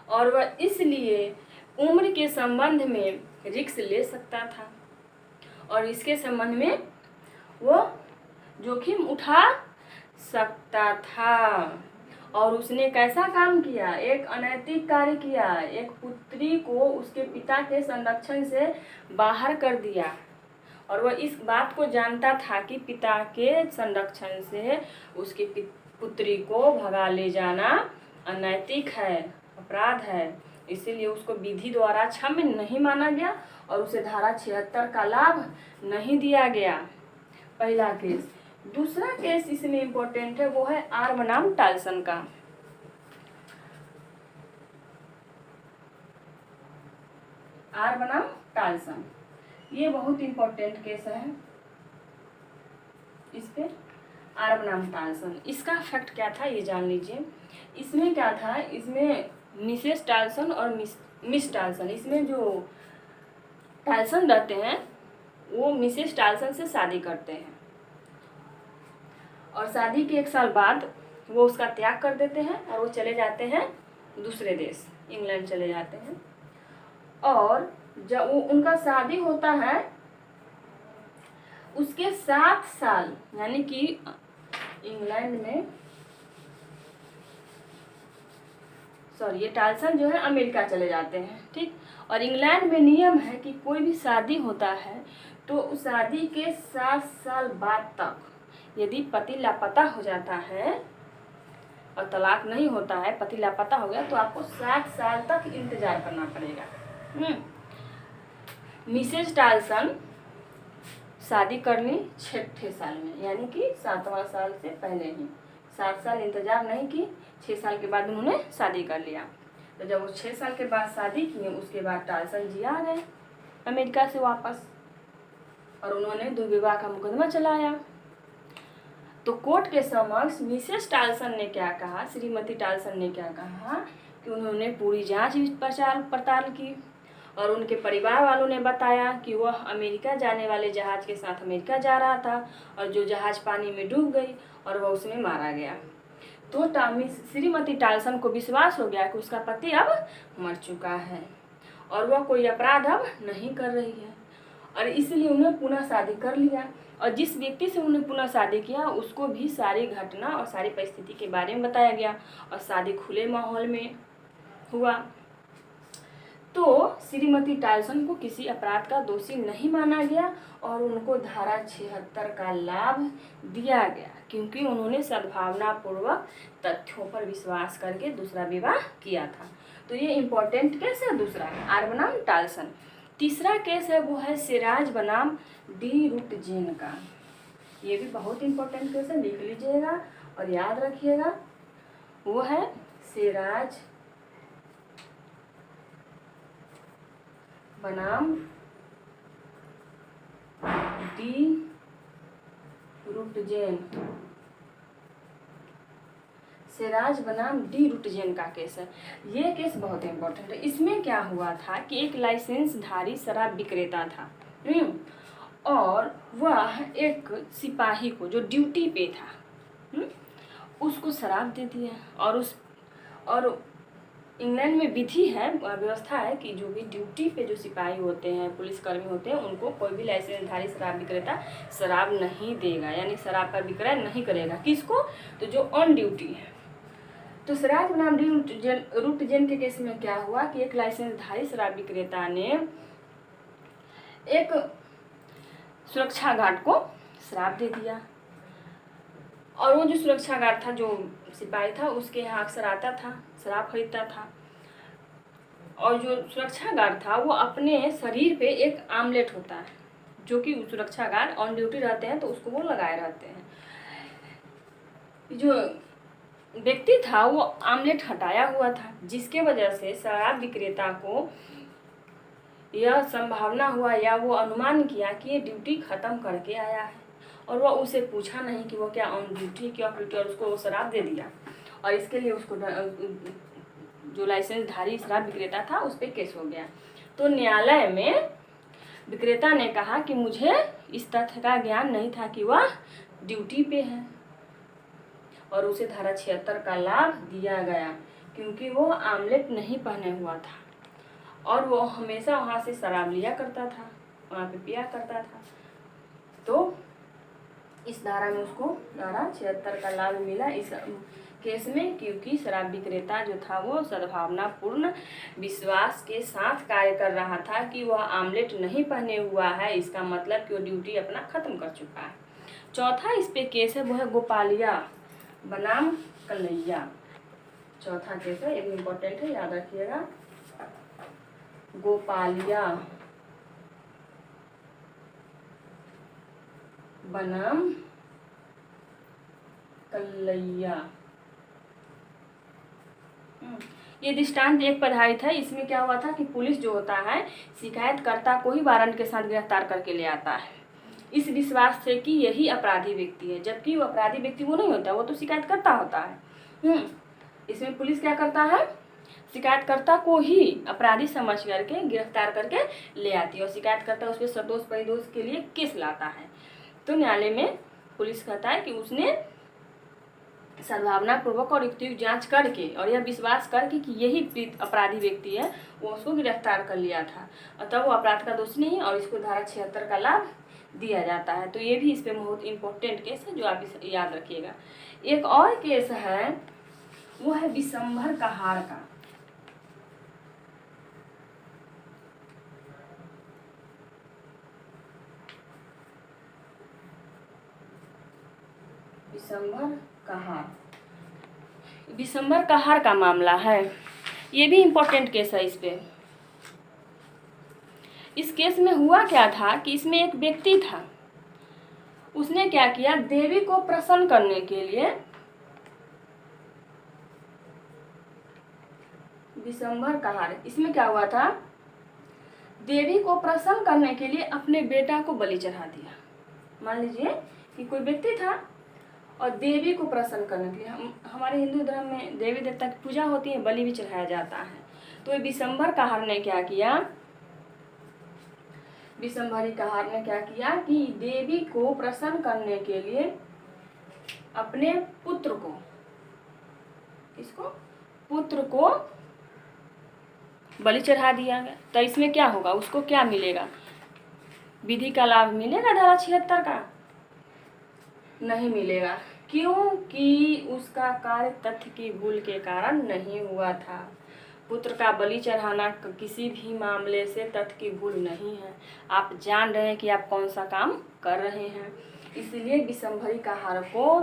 और वह इसलिए उम्र के संबंध में रिस्क ले सकता था और इसके संबंध में वो जोखिम उठा सकता था। और उसने कैसा काम किया? एक अनैतिक कार्य किया। एक पुत्री को उसके पिता के संरक्षण से बाहर कर दिया और वह इस बात को जानता था कि पिता के संरक्षण से उसकी पुत्री को भगा ले जाना अनैतिक है, अपराध है। इसीलिए उसको विधि द्वारा क्षम्य नहीं माना गया और उसे धारा 76 का लाभ नहीं दिया गया। पहला केस। दूसरा केस इसमें इम्पोर्टेंट है, वो है आर बनाम टाल्सन का। आर बनाम टाल्सन, ये बहुत इम्पोर्टेंट केस है। इस पे आर बनाम टाल्सन, इसका फैक्ट क्या था ये जान लीजिए। इसमें क्या था, इसमें मिसेस टाल्सन और मिस टाल्सन, इसमें जो टाल्सन रहते हैं वो मिसेस टाल्सन से शादी करते हैं और शादी के 1 साल बाद वो उसका त्याग कर देते हैं और वो चले जाते हैं दूसरे देश, इंग्लैंड चले जाते हैं। और जब वो उनका शादी होता है उसके 7 साल, यानी कि इंग्लैंड में, ये टाल्सन जो है अमेरिका चले जाते हैं, ठीक। और इंग्लैंड में नियम है कि कोई भी शादी होता है तो उस शादी के 7 साल बाद तक यदि पति लापता हो जाता है और तलाक नहीं होता है, पति लापता हो गया, तो आपको 7 साल तक इंतजार करना पड़ेगा। मिसेस टाल्सन शादी कर ली 6ठे साल में, यानी कि 7वां साल से पहले ही। 7 साल इंतजार नहीं की, 6 साल के बाद उन्होंने शादी कर लिया। तो जब वो 6 साल के बाद शादी किए, उसके बाद टाल्सन जी आ गए अमेरिका से वापस और उन्होंने दुर्विवाह का मुकदमा चलाया। तो कोर्ट के समक्ष मिसेस टाल्सन ने क्या कहा, श्रीमती टाल्सन ने क्या कहा कि उन्होंने पूरी जांच पड़ताल की और उनके परिवार वालों ने बताया कि वह अमेरिका जाने वाले जहाज के साथ अमेरिका जा रहा था और जो जहाज पानी में डूब गई और वह उसमें मारा गया। तो श्रीमती टाल्सन को विश्वास हो गया कि उसका पति अब मर चुका है और वह कोई अपराध अब नहीं कर रही है और इसलिए उन्हें पुनः शादी कर लिया। और जिस व्यक्ति से उन्होंने पुनः शादी किया उसको भी सारी घटना और सारी परिस्थिति के बारे में बताया गया और शादी खुले माहौल में हुआ। तो श्रीमती टाल्सन को किसी अपराध का दोषी नहीं माना गया और उनको धारा 76 का लाभ दिया गया क्योंकि उन्होंने सद्भावनापूर्वक तथ्यों पर विश्वास करके दूसरा विवाह किया था। तो ये इम्पोर्टेंट केस है दूसरा, आर बनाम टाल्सन। तीसरा केस है वो है सिराज बनाम डी रूट जेन का। ये भी बहुत इम्पोर्टेंट केस है, लिख लीजिएगा और याद रखिएगा। वो है सिराज बनाम डी रूट जेन, सिराज बनाम डी रूट जेन का केस है। ये केस बहुत इम्पोर्टेंट है। इसमें क्या हुआ था कि एक लाइसेंसधारी शराब विक्रेता था और वह एक सिपाही को जो ड्यूटी पे था उसको शराब दे दिया और इंग्लैंड में विधि है, व्यवस्था है कि जो भी ड्यूटी पे जो सिपाही होते हैं, पुलिसकर्मी होते हैं, उनको कोई भी लाइसेंसधारी शराब विक्रेता शराब नहीं देगा, यानी शराब का विक्रय नहीं करेगा। किसको? तो जो ऑन ड्यूटी है। तो सिराज बनाम डी रूट जेन के केस में क्या हुआ कि एक लाइसेंसधारी शराब विक्रेता ने एक सुरक्षा गार्ड को शराब दे दिया और वो जो सुरक्षा गार्ड था, जो सिपाही था, उसके यहाँ अक्सर आता था, शराब खरीदता था और जो सुरक्षा गार्ड था वो अपने शरीर पे एक आमलेट होता है जो कि सुरक्षा गार्ड ऑन ड्यूटी रहते हैं तो उसको वो लगाए रहते हैं। जो व्यक्ति था वो आमलेट हटाया हुआ था जिसके वजह से शराब विक्रेता को यह संभावना हुआ या वो अनुमान किया कि ये ड्यूटी ख़त्म करके आया है और वह उसे पूछा नहीं कि वह क्या ऑन ड्यूटी क्या ऑफ ड्यूटी, और उसको वो शराब दे दिया, और इसके लिए उसको जो लाइसेंसधारी शराब विक्रेता था उस पर केस हो गया। तो न्यायालय में विक्रेता ने कहा कि मुझे इस तथ्य का ज्ञान नहीं था कि वह ड्यूटी पे है, और उसे धारा 76 का लाभ दिया गया क्योंकि वो आमलेट नहीं पहने हुआ था, और वो हमेशा वहाँ से शराब लिया करता था, वहाँ पे पिया करता था। तो इस धारा में उसको धारा 76 का लाभ मिला इस केस में, क्योंकि शराब विक्रेता जो था वो सद्भावनापूर्ण विश्वास के साथ कार्य कर रहा था कि वह आमलेट नहीं पहने हुआ है, इसका मतलब कि वो ड्यूटी अपना खत्म कर चुका है। चौथा इस पे केस है वो है गोपालिया बनाम कन्हैया। चौथा केस है, एक इम्पोर्टेंट है, याद रखिएगा, गोपालिया बनाम कन्हैया। ये दृष्टांत एक पर आधारित है। इसमें क्या हुआ था कि पुलिस जो होता है शिकायतकर्ता को ही वारंट के साथ गिरफ्तार करके ले आता है, इस विश्वास से कि यही अपराधी व्यक्ति है, जबकि वो अपराधी व्यक्ति वो नहीं होता, वो तो शिकायतकर्ता होता है। इसमें पुलिस क्या करता है, शिकायतकर्ता को ही अपराधी समझ करके गिरफ्तार करके ले आती है, और शिकायतकर्ता उस पर सदोष परिदोष के लिए केस लाता है। तो न्यायालय में पुलिस कहता है कि उसने सद्भावनापूर्वक और युक्तियुक्त जांच करके और यह विश्वास करके कि यही अपराधी व्यक्ति है, वो उसको गिरफ्तार कर लिया था, और तब वो अपराध का दोषी नहीं है, और इसको धारा 76 का लाभ दिया जाता है। तो ये भी इस पे बहुत इम्पोर्टेंट केस है जो आप याद रखिएगा। एक और केस है वो है विशंभर कहार का। विशंभर कहार का मामला है, ये भी इम्पोर्टेंट केस है। इस केस में हुआ क्या था कि इसमें एक व्यक्ति था, उसने क्या किया, देवी को प्रसन्न करने के लिए, विशंभर कहार, इसमें क्या हुआ था, देवी को प्रसन्न करने के लिए अपने बेटा को बलि चढ़ा दिया। मान लीजिए कि कोई व्यक्ति था और देवी को प्रसन्न करने के लिए, हमारे हिंदू धर्म में देवी देवता की पूजा होती है, बलि भी चढ़ाया जाता है। तो विशंभर कहार ने क्या किया, विशंभरी कहार ने क्या किया कि देवी को प्रसन्न करने के लिए अपने पुत्र को, किसको, पुत्र को बलि चढ़ा दिया गया। तो इसमें क्या होगा, उसको क्या मिलेगा, विधि का लाभ मिलेगा धारा 76 का? नहीं मिलेगा, क्योंकि उसका कार्य तथ्य की भूल के कारण नहीं हुआ था। पुत्र का बलि चढ़ाना किसी भी मामले से तथ्य की भूल नहीं है, आप जान रहे हैं कि आप कौन सा काम कर रहे हैं, इसलिए विशंभरी कहार को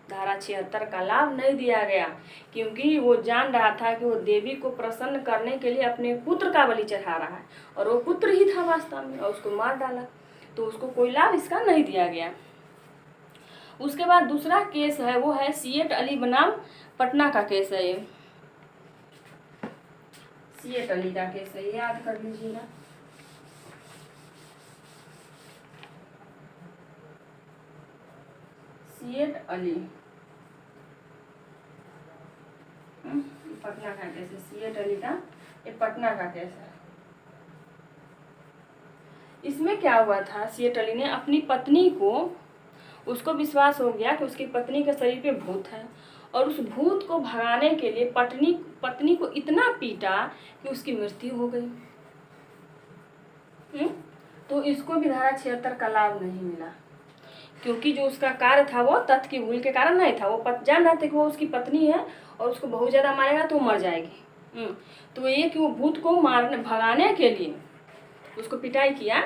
धारा 76 का लाभ नहीं दिया गया, क्योंकि वो जान रहा था कि वो देवी को प्रसन्न करने के लिए अपने पुत्र का बलि चढ़ा रहा है, और वो पुत्र ही था वास्तव में, और उसको मार डाला, तो उसको कोई लाभ इसका नहीं दिया गया। उसके बाद दूसरा केस है वो है सियट अली बनाम पटना का केस है। ये सियट अली का केस है, याद कर लीजिएगा। सियट अली पटना का केस है, सियट अली का ये पटना का केस है। इसमें क्या हुआ था, सियट अली ने अपनी पत्नी को, उसको विश्वास हो गया कि उसकी पत्नी के शरीर पे भूत है, और उस भूत को भगाने के लिए पत्नी को इतना पीटा कि उसकी मृत्यु हो गई। तो इसको भी धारा 76 का लाभ नहीं मिला, क्योंकि जो उसका कार्य था वो तथ्य की भूल के कारण नहीं था। वो जान रहा था कि वो उसकी पत्नी है और उसको बहुत ज़्यादा मारेगा तो मर जाएगी। तो ये कि वो भूत को भगाने के लिए उसको पिटाई किया,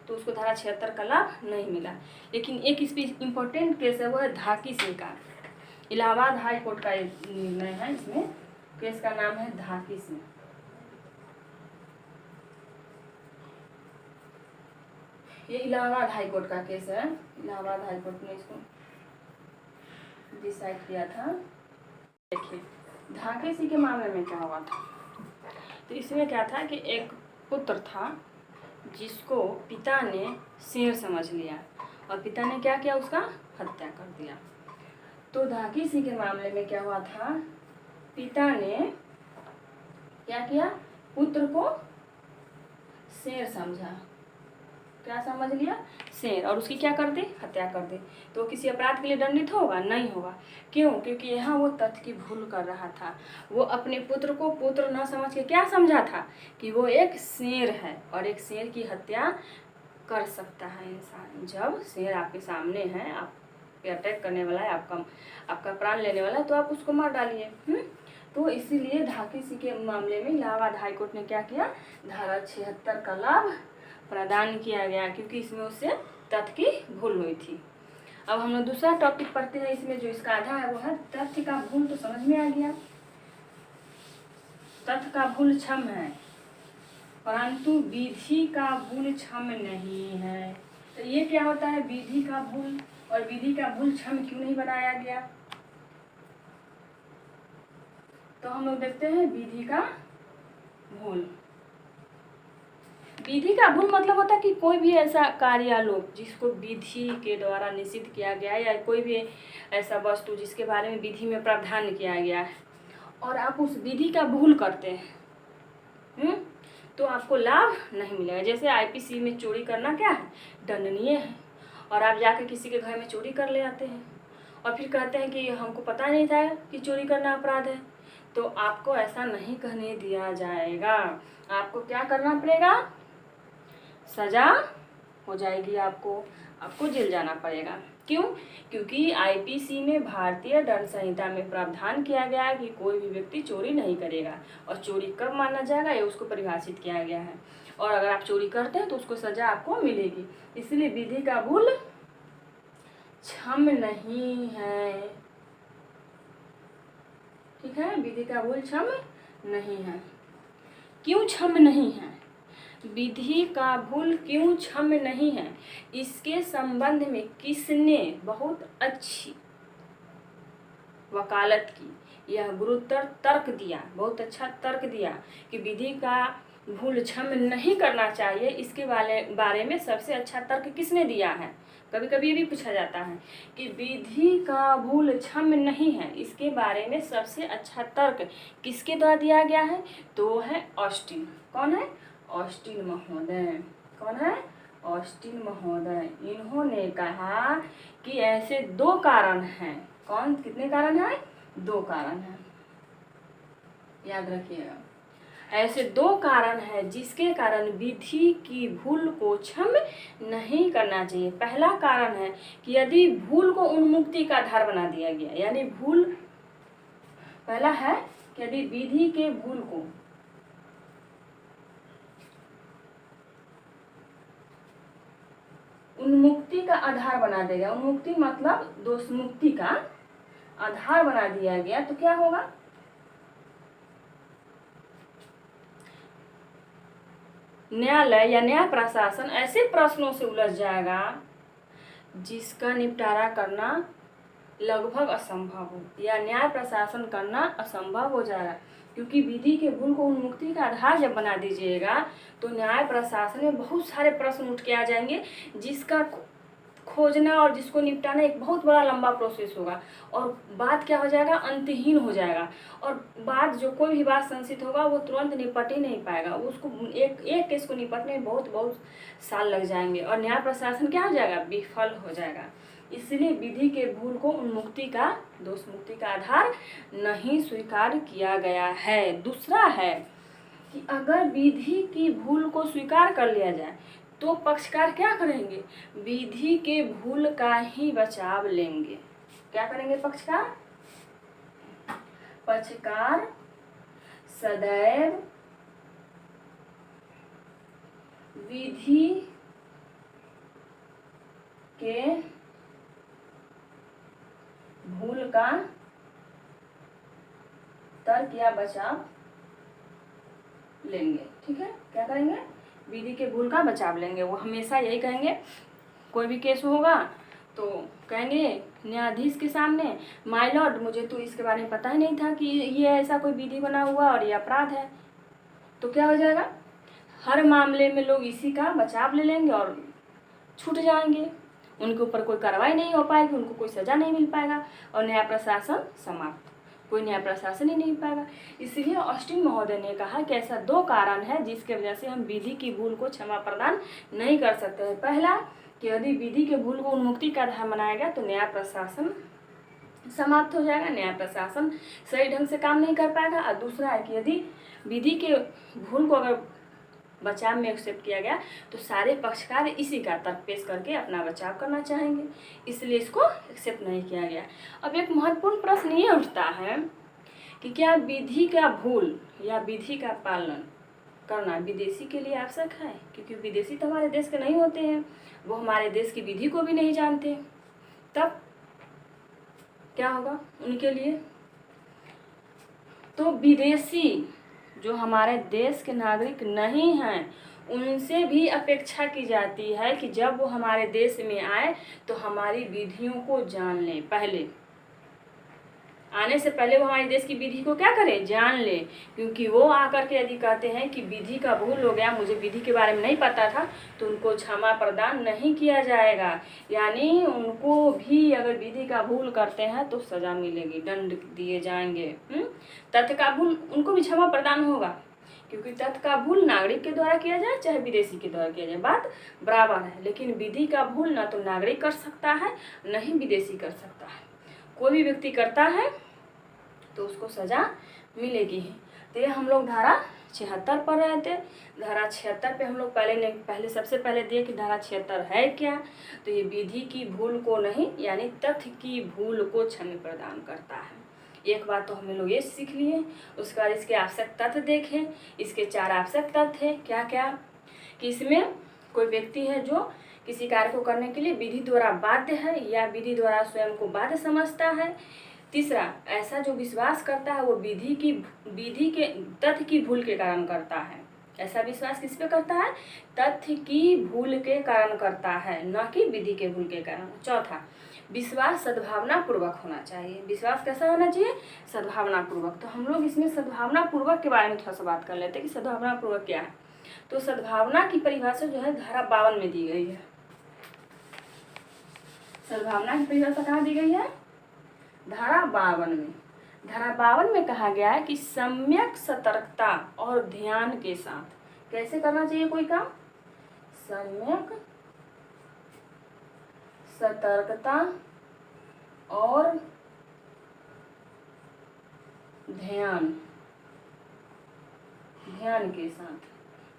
तो उसको धारा 76 का लाभ नहीं मिला। लेकिन एक इस पर इम्पोर्टेंट केस है वो है धाकी सिंह का। इलाहाबाद हाई कोर्ट का निर्णय है, इसमें केस का नाम है धाकी सिंह। ये इलाहाबाद हाई कोर्ट का केस है, इलाहाबाद हाई कोर्ट ने इसको डिसाइड किया था। देखिए धाकी सिंह के मामले में क्या हुआ था, तो इसमें क्या था कि एक पुत्र था जिसको पिता ने शेर समझ लिया, और पिता ने क्या किया, उसका हत्या कर दिया। तो धाकी सिंह के मामले में क्या हुआ था, पिता ने क्या किया, पुत्र को शेर समझा, क्या समझ लिया, शेर, और उसकी क्या कर दी, हत्या कर दी। तो किसी अपराध के लिए दंडित होगा, नहीं होगा। क्यों, क्योंकि यहाँ वो तथ्य की भूल कर रहा था। वो अपने पुत्र को पुत्र न समझ के क्या समझा था कि वो एक शेर है, और एक शेर की हत्या कर सकता है इंसान। जब शेर आपके सामने है, आप पे अटैक करने वाला है, आपका प्राण लेने वाला है, तो आप उसको मार डालिए। तो इसीलिए धाकी सिंह के मामले में इलाहाबाद हाईकोर्ट ने क्या किया, धारा 76 का लाभ प्रदान किया गया, क्योंकि इसमें उससे तथ्य की भूल हुई थी। अब हम लोग दूसरा टॉपिक पढ़ते हैं। इसमें जो इसका आधा है वो है तथ्य का भूल, तो समझ में आ गया। तथ्य का भूल क्षम है, परंतु विधि का भूल क्षम नहीं है। तो ये क्या होता है, विधि का भूल, और विधि का भूल क्षम क्यों नहीं बनाया गया। तो हम लोग देखते हैं विधि का भूल। विधि का भूल मतलब होता है कि कोई भी ऐसा कार्यालोप जिसको विधि के द्वारा निषिद्ध किया गया है, या कोई भी ऐसा वस्तु जिसके बारे में विधि में प्रावधान किया गया है, और आप उस विधि का भूल करते हैं, तो आपको लाभ नहीं मिलेगा। जैसे आईपीसी में चोरी करना क्या है, दंडनीय है, और आप जाकर किसी के घर में चोरी कर ले आते हैं और फिर कहते हैं कि हमको पता नहीं था कि चोरी करना अपराध है, तो आपको ऐसा नहीं कहने दिया जाएगा। आपको क्या करना पड़ेगा, सजा हो जाएगी, आपको जेल जाना पड़ेगा। क्यों, क्योंकि आईपीसी में, भारतीय दंड संहिता में प्रावधान किया गया है कि कोई भी व्यक्ति चोरी नहीं करेगा, और चोरी कब माना जाएगा ये उसको परिभाषित किया गया है, और अगर आप चोरी करते हैं तो उसको सजा आपको मिलेगी। इसलिए विधि का भूल क्षम नहीं है, ठीक है, विधि का भूल क्षम नहीं है। क्यों क्षम नहीं है, विधि का भूल क्यों क्षम नहीं है, इसके संबंध में किसने बहुत अच्छी वकालत की, यह गुरुतर तर्क दिया, बहुत अच्छा तर्क दिया कि विधि का भूल क्षम नहीं करना चाहिए। इसके बारे में सबसे अच्छा तर्क किसने दिया है, कभी कभी ये भी पूछा जाता है कि विधि का भूल क्षम नहीं है, इसके बारे में सबसे अच्छा तर्क किसके द्वारा दिया गया है, तो है ऑस्टिन। कौन है, ऑस्टिन महोदय। कौन है, ऑस्टिन महोदय। इन्होंने कहा कि ऐसे दो कारण हैं। कौन, कितने कारण हैं, दो कारण हैं, याद रखिएगा। ऐसे दो कारण हैं जिसके कारण विधि की भूल को क्षम नहीं करना चाहिए। पहला कारण है कि यदि भूल को उन्मुक्ति का आधार बना दिया गया, यानी भूल, पहला है कि यदि विधि के भूल को उन्मुक्ति का आधार बना देगा, उन्मुक्ति मतलब दोषमुक्ति का आधार बना दिया गया, तो क्या होगा, न्यायालय या न्याय प्रशासन ऐसे प्रश्नों से उलझ जाएगा जिसका निपटारा करना लगभग असंभव हो, या न्याय प्रशासन करना असंभव हो जाएगा। क्योंकि विधि के भूल को उन्मुक्ति का आधार जब बना दीजिएगा तो न्याय प्रशासन में बहुत सारे प्रश्न उठ के आ जाएंगे, जिसका खोजना और जिसको निपटाना एक बहुत बड़ा लंबा प्रोसेस होगा, और बात क्या हो जाएगा, अंतहीन हो जाएगा, और बात जो कोई भी बात संचित होगा वो तुरंत निपट ही नहीं पाएगा, उसको एक केस को निपटने में बहुत साल लग जाएंगे, और न्याय प्रशासन क्या हो जाएगा, विफल हो जाएगा। इसलिए विधि के भूल को उन्मुक्ति का, दोष मुक्ति का आधार नहीं स्वीकार किया गया है। दूसरा है कि अगर विधि की भूल को स्वीकार कर लिया जाए तो पक्षकार क्या करेंगे, विधि के भूल का ही बचाव लेंगे। क्या करेंगे पक्षकार, पक्षकार सदैव विधि के भूल का तर्क या बचाव लेंगे। ठीक है, क्या करेंगे, विधि के भूल का बचाव लेंगे। वो हमेशा यही कहेंगे, कोई भी केस होगा तो कहेंगे न्यायाधीश के सामने, माय लॉर्ड मुझे तो इसके बारे में पता ही नहीं था कि ये ऐसा कोई विधि बना हुआ और ये अपराध है। तो क्या हो जाएगा, हर मामले में लोग इसी का बचाव ले लेंगे और छूट जाएंगे। उनके ऊपर कोई कार्रवाई नहीं हो पाएगी, उनको कोई सज़ा नहीं मिल पाएगा और न्याय प्रशासन समाप्त, कोई न्याय प्रशासन ही नहीं पाएगा। इसलिए ऑस्टिन महोदय ने कहा कि ऐसा 2 कारण है जिसके वजह से हम विधि की भूल को क्षमा प्रदान नहीं कर सकते हैं। पहला कि यदि विधि के भूल को उन्मुक्ति का आधार बनाया गया तो न्याय प्रशासन समाप्त हो जाएगा, न्याय प्रशासन सही ढंग से काम नहीं कर पाएगा। और दूसरा है कि यदि विधि के भूल को अगर बचाव में एक्सेप्ट किया गया तो सारे पक्षकार इसी का तर्क पेश करके अपना बचाव करना चाहेंगे, इसलिए इसको एक्सेप्ट नहीं किया गया। अब एक महत्वपूर्ण प्रश्न ये उठता है कि क्या विधि का भूल या विधि का पालन करना विदेशी के लिए आवश्यक है, क्योंकि विदेशी तो हमारे देश के नहीं होते हैं, वो हमारे देश की विधि को भी नहीं जानते, तब क्या होगा उनके लिए। तो विदेशी जो हमारे देश के नागरिक नहीं हैं उनसे भी अपेक्षा की जाती है कि जब वो हमारे देश में आए तो हमारी विधियों को जान लें। पहले आने से पहले वो हमारे देश की विधि को क्या करें, जान ले, क्योंकि वो आकर के यदि कहते हैं कि विधि का भूल हो गया, मुझे विधि के बारे में नहीं पता था, तो उनको क्षमा प्रदान नहीं किया जाएगा। यानी उनको भी अगर विधि का भूल करते हैं तो सज़ा मिलेगी, दंड दिए जाएंगे। तथ्य का भूल उनको भी क्षमा प्रदान होगा, क्योंकि तथ्य का भूल नागरिक के द्वारा किया जाए चाहे विदेशी के द्वारा किया जाए, बात बराबर है। लेकिन विधि का भूल ना तो नागरिक कर सकता है न ही विदेशी कर सकता है, कोई भी व्यक्ति करता है तो उसको सज़ा मिलेगी ही। तो ये हम लोग धारा 76 पढ़ रहे थे। धारा 76 पे हम लोग पहले सबसे पहले दिए कि धारा 76 है क्या। तो ये विधि की भूल को नहीं यानी तथ्य की भूल को क्षमा प्रदान करता है। एक बात तो हम लोग ये सीख लिए, उसके बाद इसके आवश्यक तथ्य देखें। इसके 4 आवश्यक तथ्य हैं, क्या क्या कि इसमें कोई व्यक्ति है जो किसी कार्य को करने के लिए विधि द्वारा बाध्य है या विधि द्वारा स्वयं को बाध्य समझता है। तीसरा, ऐसा जो विश्वास करता है वो विधि के तथ्य की भूल के कारण करता है। ऐसा विश्वास किस पे करता है, तथ्य की भूल के कारण करता है, न कि विधि के भूल के कारण। चौथा, विश्वास सद्भावना पूर्वक होना चाहिए। विश्वास कैसा होना चाहिए, सद्भावना पूर्वक। तो हम लोग इसमें सद्भावना पूर्वक के बारे में थोड़ा सा बात कर लेते हैं कि सद्भावना पूर्वक क्या है। तो सद्भावना की परिभाषा जो है धारा 52 में दी गई है। सद्भावना की परिभाषा कहाँ दी गई है, धारा 52 में। धारा 52 में कहा गया है कि सम्यक सतर्कता और ध्यान के साथ कैसे करना चाहिए कोई काम, सम्यक सतर्कता और ध्यान के साथ।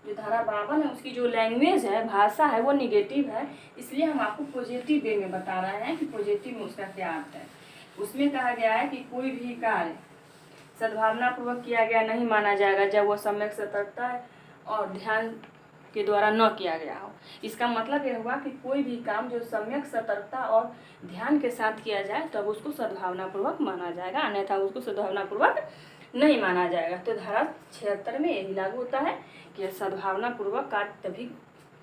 जो धारा 52 है उसकी जो लैंग्वेज है, भाषा है, वो निगेटिव है, इसलिए हम आपको पॉजिटिव वे में बता रहे हैं कि पॉजिटिव में उसका क्या अर्थ है। उसमें कहा गया है कि कोई भी कार्य सद्भावना पूर्वक किया गया नहीं माना जाएगा जब वो सम्यक सतर्कता और ध्यान के द्वारा न किया गया हो। इसका मतलब यह हुआ कि कोई भी काम जो सम्यक सतर्कता और ध्यान के साथ किया जाए तब उसको सद्भावना पूर्वक माना जाएगा, अन्यथा उसको सद्भावना पूर्वक नहीं माना जाएगा। तो धारा 76 में यही लागू होता है कि सद्भावना पूर्वक कार्य तभी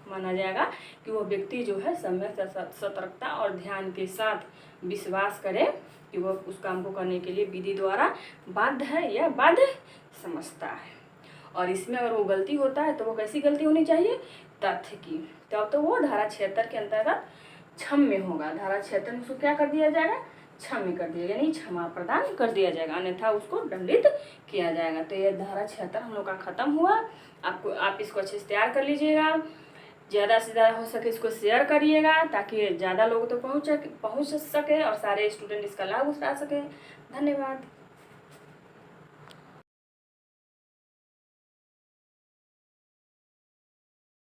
माना जाएगा कि वो व्यक्ति जो है सम्यक सतर्कता और ध्यान के साथ विश्वास करे कि वो उस काम को करने के लिए विधि द्वारा बाध्य है या बाध्य समझता है। और इसमें अगर वो गलती होता है तो वो कैसी गलती होनी चाहिए, तथ्य की, तब तो वो धारा 76 के अंतर्गत क्षम्य होगा। धारा 76 में उसको क्या कर दिया जाएगा, क्षम्य कर दिया, यानी क्षमा प्रदान कर दिया जाएगा, अन्यथा उसको दंडित किया जाएगा। तो ये धारा 76 हम लोग का खत्म हुआ। आप इसको अच्छे से तैयार कर लीजिएगा, ज़्यादा से ज़्यादा हो सके इसको शेयर करिएगा ताकि ज़्यादा लोग तो पहुँच सके और सारे स्टूडेंट इसका लाभ उठा सके। धन्यवाद।